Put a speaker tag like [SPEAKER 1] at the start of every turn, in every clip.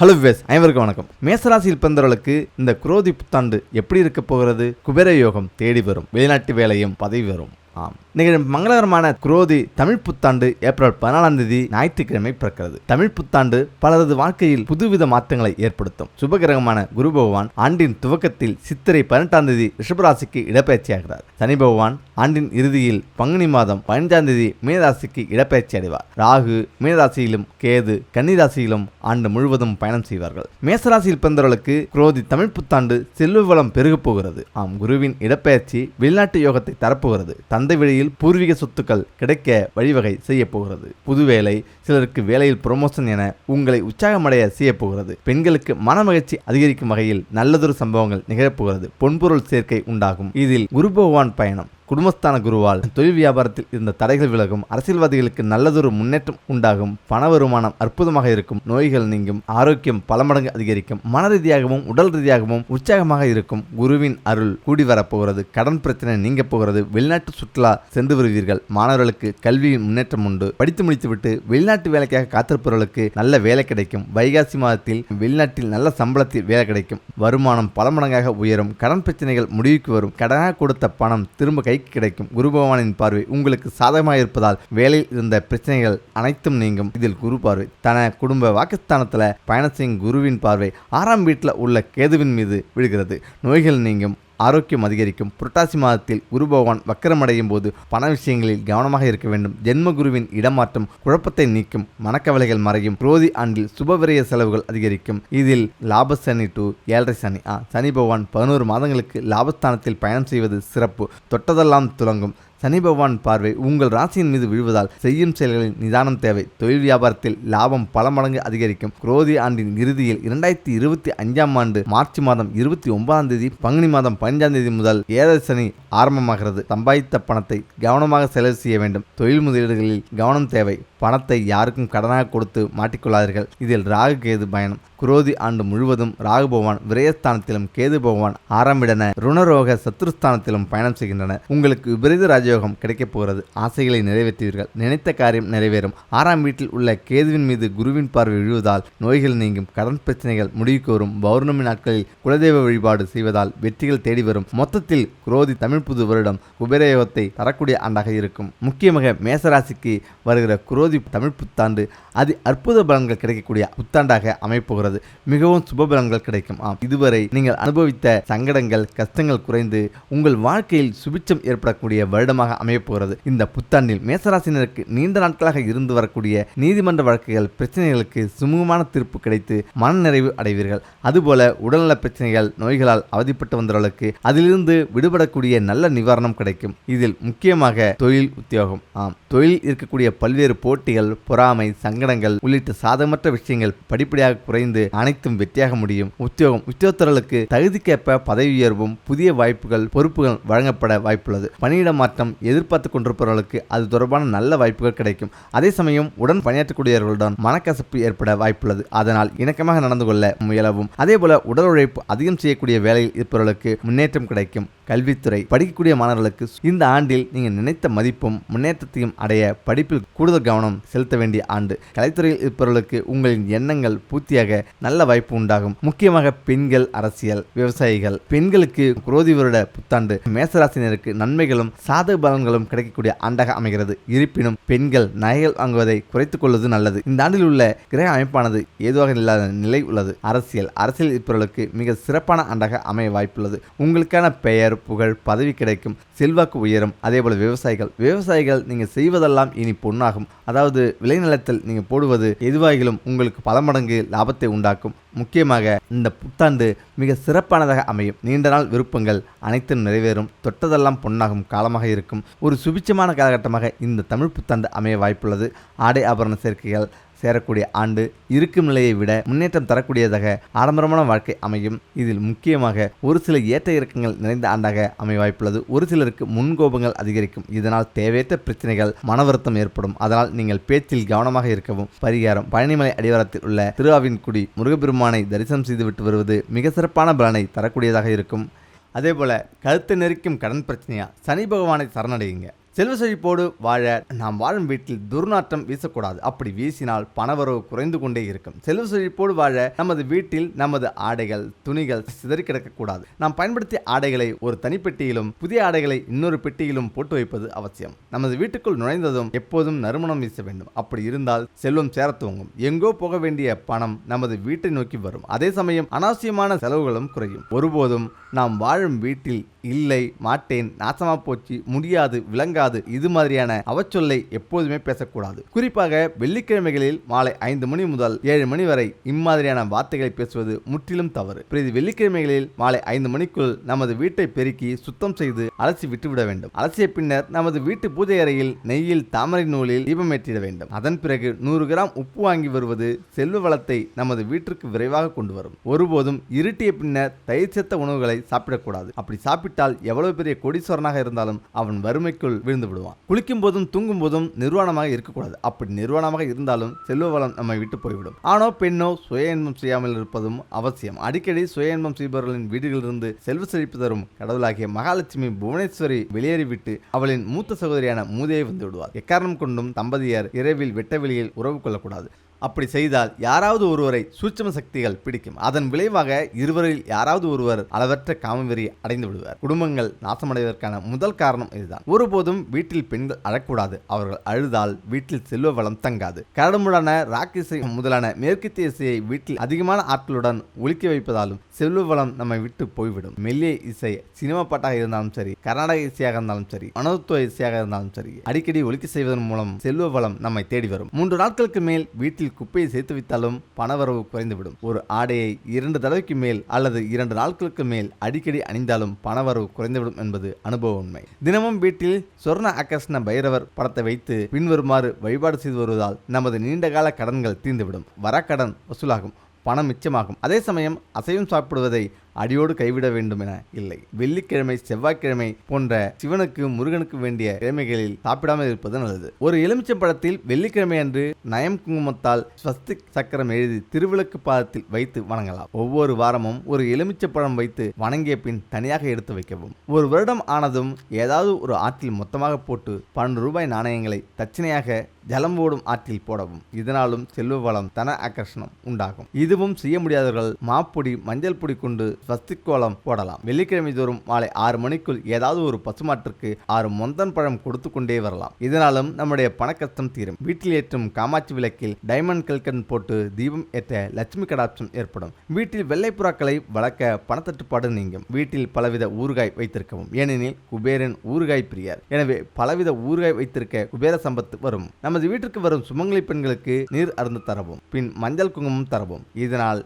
[SPEAKER 1] Hello wives, அனைவருக்கும் வணக்கம். மேசராசியில் பிறந்தவர்களுக்கு இந்த குரோதி புத்தாண்டு எப்படி இருக்க போகிறது? குபேர யோகம் தேடி வரும், வெளிநாட்டு வேலையும் பதவி வரும். ஆம், இன்னைக்கு மங்களகரமான குரோதி தமிழ் புத்தாண்டு ஏப்ரல் 14 ஞாயிற்றுக்கிழமை பிறக்கிறது. தமிழ் புத்தாண்டு பலரது வாழ்க்கையில் புதுவித மாற்றங்களை ஏற்படுத்தும். சுபகிரகமான குரு பகவான் ஆண்டின் துவக்கத்தில் சித்திரை 18 ரிஷபராசிக்கு இடப்பெயர்ச்சியாகிறார். சனி பகவான் ஆண்டின் இறுதியில் பங்குனி மாதம் 15 மீனராசிக்கு இடப்பெயர்ச்சி அடைவார். ராகு மீனராசியிலும் கேது கன்னிராசியிலும் ஆண்டு முழுவதும் பயணம் செய்வார்கள். மேசராசியில் பிறந்தவர்களுக்கு குரோதி தமிழ் புத்தாண்டு செல்வ வளம் பெருகப் போகிறது. ஆம், குருவின் இடப்பெயர்ச்சி வெளிநாட்டு யோகத்தை தரப்போகிறது. தந்தை வழியில் பூர்வீக சொத்துக்கள் கிடைக்க வழிவகை செய்ய போகிறது. புது வேலை, சிலருக்கு வேலையில் ப்ரொமோஷன் என உங்களை உற்சாகமடைய செய்ய போகிறது. பெண்களுக்கு மன மகிழ்ச்சி அதிகரிக்கும் வகையில் நல்லதொரு சம்பவங்கள் நிகழப்போகிறது. பொன்பொருள் சேர்க்கை உண்டாகும். இதில் குரு பகவான் பயணம் குடும்பஸ்தான குருவால் தொழில் வியாபாரத்தில் இருந்த தடைகள் விலகும். அரசியல்வாதிகளுக்கு நல்லதொரு முன்னேற்றம் உண்டாகும். பண வருமானம் அற்புதமாக இருக்கும். நோய்கள் நீங்கும். ஆரோக்கியம் பல மடங்கு அதிகரிக்கும். மன ரீதியாகவும் உடல் ரீதியாகவும் உற்சாகமாக இருக்கும். குருவின் அருள் கூடி வரப்போகிறது. கடன் பிரச்சனை நீங்க போகிறது. வெளிநாட்டு சுற்றுலா சென்று வருவீர்கள். மாணவர்களுக்கு கல்வியின் முன்னேற்றம் உண்டு. படித்து முடித்துவிட்டு வெளிநாட்டு வேலைக்காக காத்திருப்பவர்களுக்கு நல்ல வேலை கிடைக்கும். வைகாசி மாதத்தில் வெளிநாட்டில் நல்ல சம்பளத்தில் வேலை கிடைக்கும். வருமானம் பல மடங்காக உயரும். கடன் பிரச்சனைகள் முடிவுக்கு வரும். கடனாக கொடுத்த பணம் திரும்ப கிடைக்கும். குரு பகவானின் பார்வை உங்களுக்கு சாதகமாக இருப்பதால் வேலையில் இருந்த பிரச்சனைகள் அனைத்தும் நீங்கும். இதில் குரு பார்வை தன குடும்ப வாக்குஸ்தானத்தில் பயணம் செய்யும் குருவின் பார்வை 6ஆம் வீட்டில் உள்ள கேதுவின் மீது விழுகிறது. நோய்கள் நீங்கும். ஆரோக்கியம் அதிகரிக்கும். புரட்டாசி மாதத்தில் குரு பகவான் வக்கரமடையும் போது பண விஷயங்களில் கவனமாக இருக்க வேண்டும். ஜென்ம குருவின் இடமாற்றம் குழப்பத்தை நீக்கும். மனக்கவலைகள் மறையும். குரோதி ஆண்டில் சுபவிரய செலவுகள் அதிகரிக்கும். இதில் லாப சனி டு 7.5 சனி. சனி பகவான் 11 மாதங்களுக்கு லாபஸ்தானத்தில் பயணம் செய்வது சிறப்பு. தொட்டதெல்லாம் துலங்கும். சனி பகவான் பார்வை உங்கள் ராசியின் மீது விழுவதால் செய்யும் செயல்களில் நிதானம் தேவை. தொழில் வியாபாரத்தில் லாபம் பல மடங்கு அதிகரிக்கும். குரோதி ஆண்டின் இறுதியில் 2025ஆம் ஆண்டு மார்ச் மாதம் 29ஆம் தேதி பங்குனி மாதம் 15ஆம் தேதி முதல் 7 சனி ஆரம்பமாகிறது. சம்பாதித்த பணத்தை கவனமாக செலவு செய்ய வேண்டும். தொழில் முதலீடுகளில் கவனம் தேவை. பணத்தை யாருக்கும் கடனாக கொடுத்து மாட்டிக்கொள்ளாதீர்கள். இதில் ராகு கேது பயணம். குரோதி ஆண்டு முழுவதும் ராகு பகவான் விரயஸ்தானத்திலும் கேது பகவான் 6ஆம் இடன ருணரோக சத்துருஸ்தானத்திலும் பயணம் செய்கின்றன. உங்களுக்கு விபரீத ராஜயோகம் கிடைக்கப் போகிறது. ஆசைகளை நிறைவேற்றுவீர்கள். நினைத்த காரியம் நிறைவேறும். 6ஆம் வீட்டில் உள்ள கேதுவின் மீது குருவின் பார்வை விழுவதால் நோய்கள் நீங்கும். கடன் பிரச்சனைகள் முடிவுக்கு வரும். பௌர்ணமி நாட்களில் குலதெய்வ வழிபாடு செய்வதால் வெற்றிகள் தேடி வரும். மொத்தத்தில் குரோதி தமிழ் புது வருடம் குபேரயோகத்தை தரக்கூடிய ஆண்டாக இருக்கும். முக்கியமாக மேசராசிக்கு வருகிற குரோதி தமிழ் புத்தாண்டு அற்புத பலன்கள் கிடைக்கக்கூடிய புத்தாண்டாக அமைப்புகிறது. மிகவும் சுப பலன்கள் கிடைக்கும். இதுவரை நீங்கள் அனுபவித்த சங்கடங்கள் கஷ்டங்கள் குறைந்து உங்கள் வாழ்க்கையில் சுபிட்சம் ஏற்படக்கூடிய வருடமாக அமையப்போகிறது. இந்த புத்தாண்டில் மேசராசினருக்கு நீண்ட நாட்களாக இருந்து வரக்கூடிய நீதிமன்ற வழக்குகள் பிரச்சனைகளுக்கு சுமூகமான தீர்ப்பு கிடைத்து மனநிறைவு அடைவீர்கள். அதுபோல உடல்நல பிரச்சனைகள் நோய்களால் அவதிப்பட்டு வந்தவர்களுக்கு அதிலிருந்து விடுபடக்கூடிய நல்ல நிவாரணம் கிடைக்கும். இதில் முக்கியமாக தொழில் உத்தியோகம். தொழில் இருக்கக்கூடிய பல்வேறு போட்டிகள் பொறாமை சங்கடங்கள் உள்ளிட்ட சாதகமற்ற விஷயங்கள் படிப்படியாக குறைந்து அனைத்தும் வெற்றியாக முடியும். உத்தியோகத்தர்களுக்கு தகுதிக்கேற்ப பதவி உயர்வும் புதிய வாய்ப்புகள் பொறுப்புகள் வழங்கப்பட வாய்ப்புள்ளது. பணியிட மாற்றம் எதிர்பார்த்து கொண்டிருப்பவர்களுக்கு அது தொடர்பான நல்ல வாய்ப்புகள் கிடைக்கும். அதே சமயம் உடன் பணியாற்றக்கூடியவர்களுடன் மனக்கசப்பு ஏற்பட வாய்ப்புள்ளது. அதனால் இணக்கமாக நடந்து கொள்ள முயலவும். அதே போல உடல் உழைப்பு அதிகம் செய்யக்கூடிய வேலையில் இருப்பவர்களுக்கு முன்னேற்றம் கிடைக்கும். கல்வித்துறை படிக்கக்கூடிய மாணவர்களுக்கு இந்த ஆண்டில் நீங்கள் நினைத்த மதிப்பும் முன்னேற்றத்தையும் அடைய படிப்பில் கூடுதல் கவனம் செலுத்த வேண்டிய ஆண்டு. கலைத்துறையில் இருப்பவர்களுக்கு உங்களின் எண்ணங்கள் பூர்த்தியாக நல்ல வாய்ப்பு உண்டாகும். முக்கியமாக பெண்கள், அரசியல், விவசாயிகள். பெண்களுக்கு குரோதி வருட புத்தாண்டு மேசராசினருக்கு நன்மைகளும் சாதக பலன்களும் கிடைக்கக்கூடிய ஆண்டாக அமைகிறது. இருப்பினும் பெண்கள் நகைகள் வாங்குவதை குறைத்துக் கொள்வது நல்லது. இந்த ஆண்டில் உள்ள கிரக அமைப்பானது ஏதுவாக இல்லாத நிலை உள்ளது. அரசியல் இருப்பவர்களுக்கு மிக சிறப்பான ஆண்டாக அமைய வாய்ப்புள்ளது. உங்களுக்கான பெயர் புகழ் பதவி கிடைக்கும். செல்வாக்கு உயரும். அதேபோல விவசாயிகள் நீங்கள் செய்வதெல்லாம் இனி பொன்னாகும். அதாவது விளைநிலத்தில் நீங்கள் போடுவது எதுவாகிலும் உங்களுக்கு பல மடங்கு லாபத்தை உண்டாக்கும். முக்கியமாக இந்த புத்தாண்டு மிக சிறப்பானதாக அமையும். நீண்ட நாள் விருப்பங்கள் அனைத்தும் நிறைவேறும். தொட்டதெல்லாம் பொன்னாகும் காலமாக இருக்கும். ஒரு சுபிட்சமான காலகட்டமாக இந்த தமிழ் புத்தாண்டு அமைய வாய்ப்புள்ளது. ஆடை ஆபரண சேர்க்கைகள் சேரக்கூடிய ஆண்டு. இருக்கும் நிலையை விட முன்னேற்றம் தரக்கூடியதாக ஆடம்பரமான வாழ்க்கை அமையும். இதில் முக்கியமாக ஒரு சில ஏற்ற இறக்கங்கள் நிறைந்த ஆண்டாக அமைய வாய்ப்புள்ளது. ஒரு சிலருக்கு முன்கோபங்கள் அதிகரிக்கும். இதனால் தேவையற்ற பிரச்சனைகள் மன வருத்தம் ஏற்படும். அதனால் நீங்கள் பேச்சில் கவனமாக இருக்கவும். பரிகாரம்: பழனிமலை அடிவாரத்தில் உள்ள திருஆவின்குடி முருகப்பெருமானை தரிசனம் செய்துவிட்டு வருவது மிக சிறப்பான பலனை தரக்கூடியதாக இருக்கும். அதேபோல கழுத்தை நெரிக்கும் கடன் பிரச்சனையா சனி பகவானை சரணடையுங்க. செல்வ செழிப்போடு வாழ நாம் வாழும் வீட்டில் துர்நாற்றம் வீசக்கூடாது. அப்படி வீசினால் பணவரவு குறைந்து கொண்டே இருக்கும். செல்வ செழிப்போடு வாழ நமது வீட்டில் நமது ஆடைகள் துணிகள் சிதறி கிடக்கக்கூடாது. நாம் பயன்படுத்திய ஆடைகளை ஒரு தனிப்பெட்டியிலும் புதிய ஆடைகளை இன்னொரு பெட்டியிலும் போட்டு வைப்பது அவசியம். நமது வீட்டுக்குள் நுழைந்ததும் எப்போதும் நறுமணம் வீச வேண்டும். அப்படி இருந்தால் செல்வம் சேர துவங்கும். எங்கோ போக வேண்டிய பணம் நமது வீட்டை நோக்கி வரும். அதே சமயம் அனாவசியமான செலவுகளும் குறையும். ஒருபோதும் நாம் வாழும் வீட்டில் இல்லை, மாட்டேன், நாசமா போச்சு, முடியாது, விளங்காது இது மாதிரியான அவச்சொல்லை எப்போதுமே பேசக்கூடாது. குறிப்பாக வெள்ளிக்கிழமைகளில் மாலை 5 மணி முதல் 7 மணி வரை இம்மாதிரியான வார்த்தைகளை பேசுவது முற்றிலும் தவறு. பிரதி வெள்ளிக்கிழமைகளில் மாலை 5 மணிக்குள் நமது வீட்டை பெருக்கி சுத்தம் செய்து அலசி விட்டுவிட வேண்டும். அலசிய பின்னர் நமது வீட்டு பூஜை அறையில் நெய்யில் தாமரை நூலில் தீபமேற்றிட வேண்டும். அதன் பிறகு 100 கிராம் உப்பு வாங்கி வருவது செல்வ வளத்தை நமது வீட்டிற்கு விரைவாக கொண்டு வரும். ஒருபோதும் இருட்டிய பின்னர் தயிர் சேர்த்த உணவுகளை சாப்பிடக்கூடாது. அப்படி சாப்பிட்டால் எவ்வளவு பெரிய கோடீஸ்வரனாக இருந்தாலும் அவன் வறுமைக்குள் விழுந்து விடுவான். குளிக்கும் போதும் தூங்கும் போதும் நிர்வாணமாக இருக்கக்கூடாது. அப்படி நிர்வாணமாக இருந்தாலும் செல்வ வளம் நம்மை விட்டு போய்விடும். ஆணோ பெண்ணோ சுய இன்பம் செய்யாமல் இருப்பதும் அவசியம். அடிக்கடி சுய இன்பம் செய்பவர்களின் வீடுகளிலிருந்து செல்வ செழிப்பு தரும் கடவுளாகிய மகாலட்சுமி புவனேஸ்வரி வெளியேறிவிட்டு அவளின் மூத்த சகோதரியான மூதேவி வந்து விடுவார். எக்காரணம் கொண்டும் தம்பதியர் இரவில் வெட்ட வெளியில் உறவு கொள்ளக்கூடாது. அப்படி செய்தால் யாராவது ஒருவரை சூட்சும சக்திகள் பிடிக்கும். அதன் விளைவாக இருவரில் யாராவது ஒருவர் அளவற்ற காமவெறி அடைந்து விடுவார். குடும்பங்கள் நாசமடைவதற்கான முதல் காரணம் இதுதான். ஒருபோதும் வீட்டில் பெண்கள் அழக்கூடாது. அவர்கள் அழுதால் வீட்டில் செல்வ வளம் தங்காது. கரடுமுடான ராக் இசை முதலான மேற்கத்திய இசையை வீட்டில் அதிகமான ஆட்களுடன் ஒலிக்க வைப்பதாலும் செல்வ வளம் நம்மை விட்டு போய்விடும். மெல்லிய இசை சினிமா பாட்டாக இருந்தாலும் சரி, கர்நாடக இசையாக இருந்தாலும் சரி, மனோத்துவ இசையாக இருந்தாலும் சரி, அடிக்கடி ஒலிக்க செய்வதன் மூலம் செல்வ வளம் நம்மை தேடி வரும். 3 நாட்களுக்கு மேல் வீட்டில் குப்பையை சேர்த்து வைத்தாலும் பணவரவு குறைந்துவிடும். ஒரு ஆடையை 2 தடவைக்கு மேல் அல்லது 2 நாட்களுக்கு மேல் அடிக்கடி அணிந்தாலும் பணவரவு குறைந்துவிடும் என்பது அனுபவ உண்மை. தினமும் வீட்டில் சொர்ண ஆகர்ஷ்ண பைரவர் படத்தை வைத்து பின்வருமாறு வழிபாடு செய்து வருவதால் நமது நீண்டகால கடன்கள் தீர்ந்துவிடும். வரக்கடன் வசூலாகும், பணம் மிச்சமாகும். அதே சமயம் அசைவம் சாப்பிடுவதை அடியோடு கைவிட வேண்டும் என இல்லை. வெள்ளிக்கிழமை செவ்வாய்க்கிழமை போன்ற சிவனுக்கு முருகனுக்கு வேண்டிய கிழமைகளில் சாப்பிடாமல் இருப்பது நல்லது. ஒரு எலுமிச்சம் பழத்தில் வெள்ளிக்கிழமை அன்று நயம் குங்குமத்தால் ஸ்வஸ்திக் சக்கரம் எழுதி திருவிளக்கு பாதத்தில் வைத்து வணங்கலாம். ஒவ்வொரு வாரமும் ஒரு எலுமிச்சை பழம் வைத்து வணங்கிய பின் தனியாக எடுத்து வைக்கவும். ஒரு வருடம் ஆனதும் ஏதாவது ஒரு ஆற்றில் மொத்தமாக போட்டு 12 ரூபாய் நாணயங்களை தட்சணையாக ஜலம் ஓடும் ஆற்றில் போடவும். இதனாலும் செல்வ வளம் தன ஆகர்ஷணம் உண்டாகும். இதுவும் செய்ய முடியாதவர்கள் மாப்பொடி மஞ்சள் பொடி கொண்டு ஸ்வஸ்திக் கோலம் போடலாம். வெள்ளிக்கிழமை தோறும் மாலை 6 மணிக்குள் ஏதாவது ஒரு பசுமாற்றுக்கு 6 மொந்தன் பழம் கொடுத்து கொண்டே வரலாம். இதனாலும் நம்முடைய பணக்கஷ்டம் தீரும். வீட்டில் ஏற்றும் காமாட்சி விளக்கில் டைமண்ட் கல்கன் போட்டு தீபம் ஏற்ற லட்சுமி கடாட்சம் ஏற்படும். வீட்டில் வெள்ளை புறாக்களை வளர்க்க பணத்தட்டுப்பாடு நீங்கும். வீட்டில் பலவித ஊறுகாய் வைத்திருக்கவும். ஏனெனில் குபேரன் ஊறுகாய் பிரியர். எனவே பலவித ஊறுகாய் வைத்திருக்க குபேர சம்பத்து வரும். நமது வீட்டிற்கு வரும் சுமங்கலி பெண்களுக்கு நீர் அருந்து தரவும், பின் மஞ்சள் குங்குமம் தரவும். இதனால்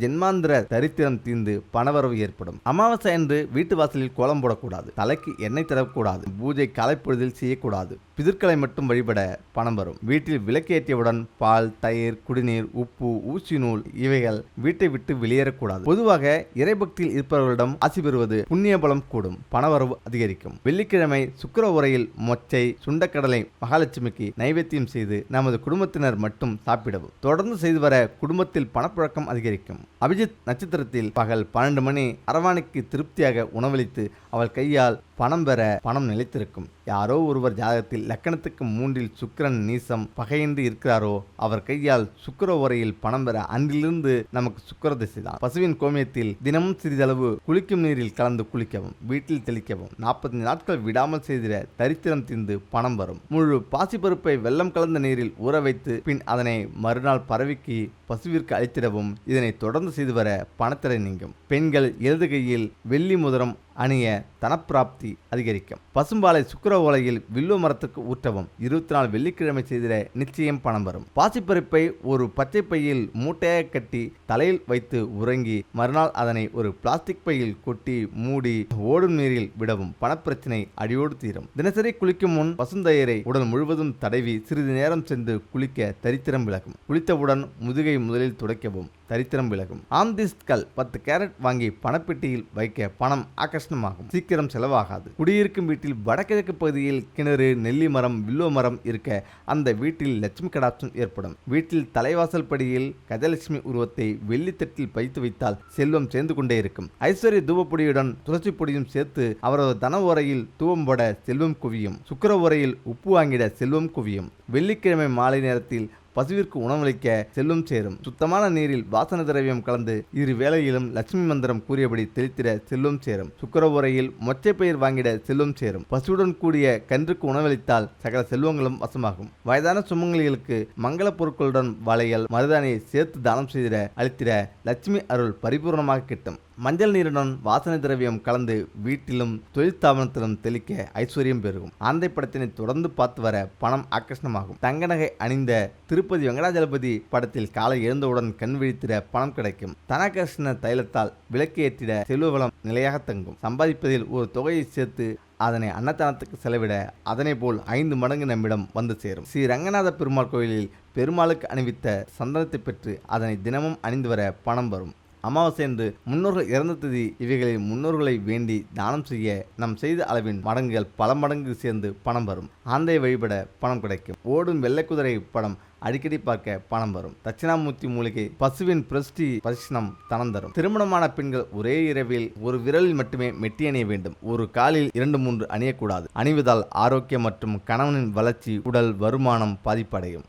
[SPEAKER 1] ஜென்மாந்திர தரித்திரம் தீர்ந்து பணவரவு ஏற்படும். அமாவாசை அன்று வீட்டு வாசலில் கோலம் போடக்கூடாது. தலைக்கு எண்ணெய் தரக்கூடாது. பூஜை காலைப்பொழுதில் செய்யக்கூடாது. பிதர்களை மட்டும் வழிபட பணம் வரும். வீட்டில் விளக்கு ஏற்றியவுடன் பால், தயிர், குடிநீர், உப்பு, ஊசி நூல் இவைகள் வீட்டை விட்டு வெளியேறக்கூடாது. பொதுவாக இறைபக்தியில் இருப்பவர்களிடம் ஆசி பெறுவது புண்ணிய பலம் கூடும், பணவரவு அதிகரிக்கும். வெள்ளிக்கிழமை சுக்கிர உரையில் மொச்சை, சுண்டக்கடலை மகாலட்சுமிக்கு நைவேத்தியம் செய்து நமது குடும்பத்தினர் மட்டும் சாப்பிடவும். தொடர்ந்து செய்து வர குடும்பத்தில் பணப்புழக்கம் அதிகரிக்கும். அபிஜித் நட்சத்திரத்தில் பகல் 12 மணி அரவாணிக்கு திருப்தியாக உணவளித்து அவள் கையால் பணம் பெற பணம் நிலைத்திருக்கும். யாரோ ஒருவர் ஜாதகத்தில் லக்கணத்துக்கு 3இல் சுக்கிரன் நீசம் பகையின்றி இருக்கிறாரோ அவர் கையால் சுக்கிர உரையில் பணம் பெற அன்றிலிருந்து நமக்கு சுக்கிர திசைதான். பசுவின் கோமியத்தில் தினமும் சிறிதளவு குளிக்கும் நீரில் கலந்து குளிக்கவும், வீட்டில் தெளிக்கவும். 45 நாட்கள் விடாமல் செய்திட தரித்திரம் தீர்ந்து பணம் வரும். முழு பாசிப்பருப்பை வெல்லம் கலந்த நீரில் ஊற வைத்து பின் அதனை மறுநாள் பறவைக்கு பசுவிற்கு அளித்திடவும். இதனை தொடர்ந்து செய்து வர பணத்திரை நீங்கும். பெண்கள் இடது கையில் வெள்ளி முதரம் அணிய தனப்பிராப்தி அதிகரிக்கும். பசும்பாலை சுக்கிர ஓலையில் வில்லு மரத்துக்கு ஊற்றவும். 24 வெள்ளிக்கிழமை செய்திட நிச்சயம் பணம் வரும். பாசிப்பருப்பை ஒரு பச்சை பையில் மூட்டையாக கட்டி தலையில் வைத்து உறங்கி மறுநாள் அதனை ஒரு பிளாஸ்டிக் பையில் கொட்டி மூடி ஓடும் நீரில் விடவும். பணப்பிரச்சனை அடியோடு தீரும். தினசரி குளிக்கும் முன் பசுந்தயிரை உடல் முழுவதும் தடவி சிறிது நேரம் சென்று குளிக்க தரித்திரம் விலகும். குளித்தவுடன் முதுகை முதலில் துடைக்கவும், தரித்திரம் விலகும். ஆம்திஸ்ட்கள் 10 கேரட் வாங்கி பணப்பெட்டியில் வைக்க பணம் ஆகர்ஷணம் ஆக்கர்ஷணமாகும். சீக்கிரம் செலவாகாது. குடியிருக்கும் வீட்டில் வடகிழக்கு பகுதியில் கிணறு, நெல்லி மரம், வில்வ மரம் இருக்க அந்த வீட்டில் லட்சுமி கடாட்சம் ஏற்படும். வீட்டில் தலைவாசல் படியில் கஜலட்சுமி உருவத்தை வெள்ளித்தட்டில் வைத்து வைத்தால் செல்வம் சேர்ந்து கொண்டே இருக்கும். ஐஸ்வர்ய தூபப்பொடியுடன் துளசி பொடியும் சேர்த்து அவரது தன உரையில் தூவம் போட செல்வம் குவியும். சுக்கிர உரையில் உப்பு வாங்கிட செல்வம் குவியும். வெள்ளிக்கிழமை மாலை நேரத்தில் பசுவிற்கு உணவளிக்க செல்வம் சேரும். சுத்தமான நீரில் வாசன திரவியம் கலந்து இரு வேளையிலும் லட்சுமி மந்திரம் கூறியபடி தெளித்திட செல்வம் சேரும். சுக்கிர உரையில் மொச்சை பயிர் வாங்கிட செல்வம் சேரும். பசுவுடன் கூடிய கன்றுக்கு உணவளித்தால் சகல செல்வங்களும் வசமாகும். வயதான சுமங்கலிகளுக்கு மங்கள பொருட்களுடன் வளையல், மருதாணியை சேர்த்து தானம் செய்திட அளித்திட லட்சுமி அருள் பரிபூர்ணமாக கிட்டும். மஞ்சள் நீருடன் வாசனை திரவியம் கலந்து வீட்டிலும் தொழிற்ஸ்தாபனத்திலும் தெளிக்க ஐஸ்வர்யம் பெருகும். ஆந்தை படத்தினை தொடர்ந்து பார்த்து வர பணம் ஆக்கர்ஷணமாகும். தங்க நகை அணிந்த திருப்பதி வெங்கடாஜலபதி படத்தில் காலை எழுந்தவுடன் கண் விழித்திட பணம் கிடைக்கும். தனாகர்ஷ்ண தைலத்தால் விளக்கு ஏற்றிட செல்வ வளம் நிலையாக தங்கும். சம்பாதிப்பதில் ஒரு தொகையை சேர்த்து அதனை அன்னதானத்துக்கு செலவிட அதனை போல் 5 மடங்கு நம்மிடம் வந்து சேரும். ஸ்ரீ ரங்கநாத பெருமாள் கோயிலில் பெருமாளுக்கு அணிவித்த சந்தனத்தை பெற்று அதனை தினமும் அணிந்து வர பணம் வரும். அமாவாசை என்று முன்னோர்கள் இறந்த திதி இவைகளில் முன்னோர்களை வேண்டி தானம் செய்ய நம் செய்த அளவின் மடங்குகள் பல மடங்கு சேர்ந்து பணம் வரும். ஆந்தை வழிபட பணம் கிடைக்கும். ஓடும் வெள்ளை குதிரை படம் அடிக்கடி பார்க்க பணம் வரும். தட்சிணாமூர்த்தி மூலிகை பசுவின் பிரஷ்டி பரிசனம் தனம் தரும். திருமணமான பெண்கள் ஒரே இரவில் ஒரு விரலில் மட்டுமே மெட்டி அணிய வேண்டும். ஒரு காலில் 2-3 அணியக்கூடாது. அணிவதால் ஆரோக்கியம் மற்றும் கணவனின் வளர்ச்சி, உடல், வருமானம் பாதிப்படையும்.